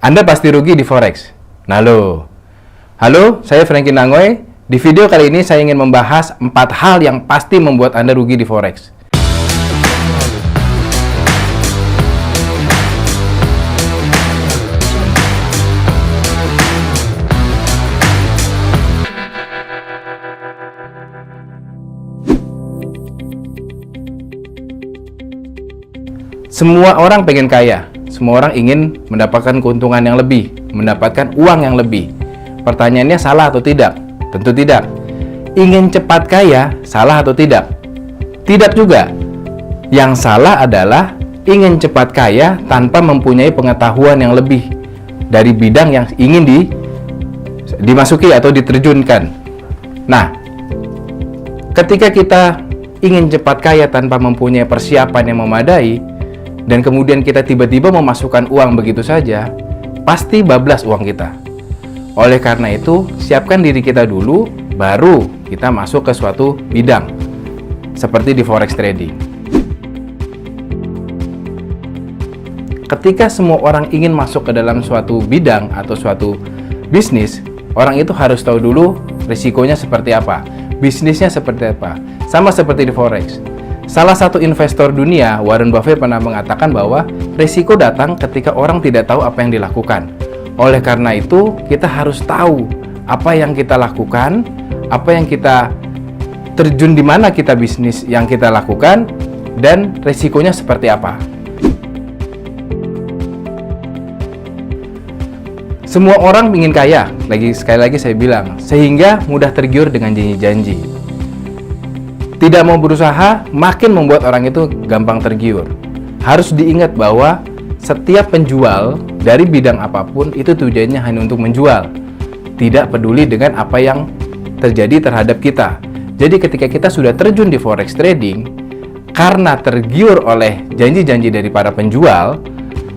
Anda pasti rugi di forex. Nah lo. Halo, saya Frankie Nangoy. Di video kali ini saya ingin membahas 4 hal yang pasti membuat Anda rugi di forex. Semua orang pengen kaya. Semua orang ingin mendapatkan keuntungan yang lebih, mendapatkan uang yang lebih. Pertanyaannya salah atau tidak? Tentu tidak. Ingin cepat kaya, salah atau tidak? Tidak juga. Yang salah adalah ingin cepat kaya tanpa mempunyai pengetahuan yang lebih dari bidang yang ingin dimasuki atau diterjunkan. Nah, ketika kita ingin cepat kaya tanpa mempunyai persiapan yang memadai, dan kemudian kita tiba-tiba memasukkan uang begitu saja, pasti bablas uang kita. Oleh karena itu, siapkan diri kita dulu, baru kita masuk ke suatu bidang, seperti di forex trading. Ketika semua orang ingin masuk ke dalam suatu bidang atau suatu bisnis, orang itu harus tahu dulu risikonya seperti apa, bisnisnya seperti apa. Sama seperti di forex. Salah satu investor dunia, Warren Buffett, pernah mengatakan bahwa risiko datang ketika orang tidak tahu apa yang dilakukan. Oleh karena itu, kita harus tahu apa yang kita lakukan, apa yang kita terjun, di mana kita bisnis yang kita lakukan, dan risikonya seperti apa. Semua orang ingin kaya, sekali lagi saya bilang, sehingga mudah tergiur dengan janji-janji. Tidak mau berusaha, makin membuat orang itu gampang tergiur. Harus diingat bahwa setiap penjual dari bidang apapun itu tujuannya hanya untuk menjual. Tidak peduli dengan apa yang terjadi terhadap kita. Jadi ketika kita sudah terjun di forex trading, karena tergiur oleh janji-janji dari para penjual,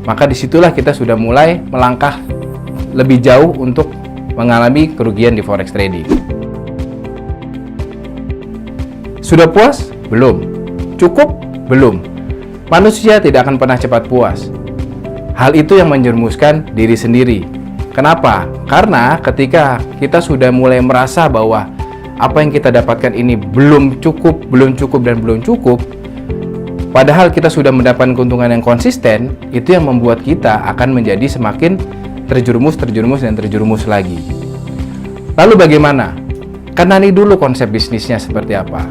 maka disitulah kita sudah mulai melangkah lebih jauh untuk mengalami kerugian di forex trading. Sudah puas? Belum. Cukup? Belum. Manusia tidak akan pernah cepat puas. Hal itu yang menjerumuskan diri sendiri. Kenapa? Karena ketika kita sudah mulai merasa bahwa apa yang kita dapatkan ini belum cukup, dan belum cukup, padahal kita sudah mendapatkan keuntungan yang konsisten, itu yang membuat kita akan menjadi semakin terjerumus lagi. Lalu bagaimana? Kenali dulu konsep bisnisnya seperti apa.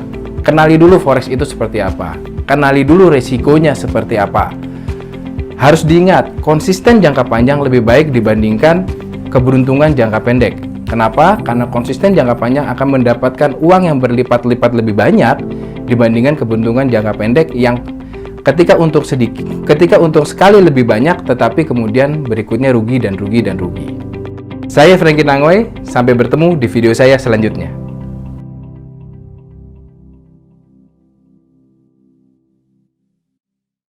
Kenali dulu forex itu seperti apa. Kenali dulu resikonya seperti apa. Harus diingat, konsisten jangka panjang lebih baik dibandingkan keberuntungan jangka pendek. Kenapa? Karena konsisten jangka panjang akan mendapatkan uang yang berlipat-lipat lebih banyak dibandingkan keberuntungan jangka pendek yang ketika untuk sekali lebih banyak, tetapi kemudian berikutnya rugi. Saya Frankie Nangoy, sampai bertemu di video saya selanjutnya.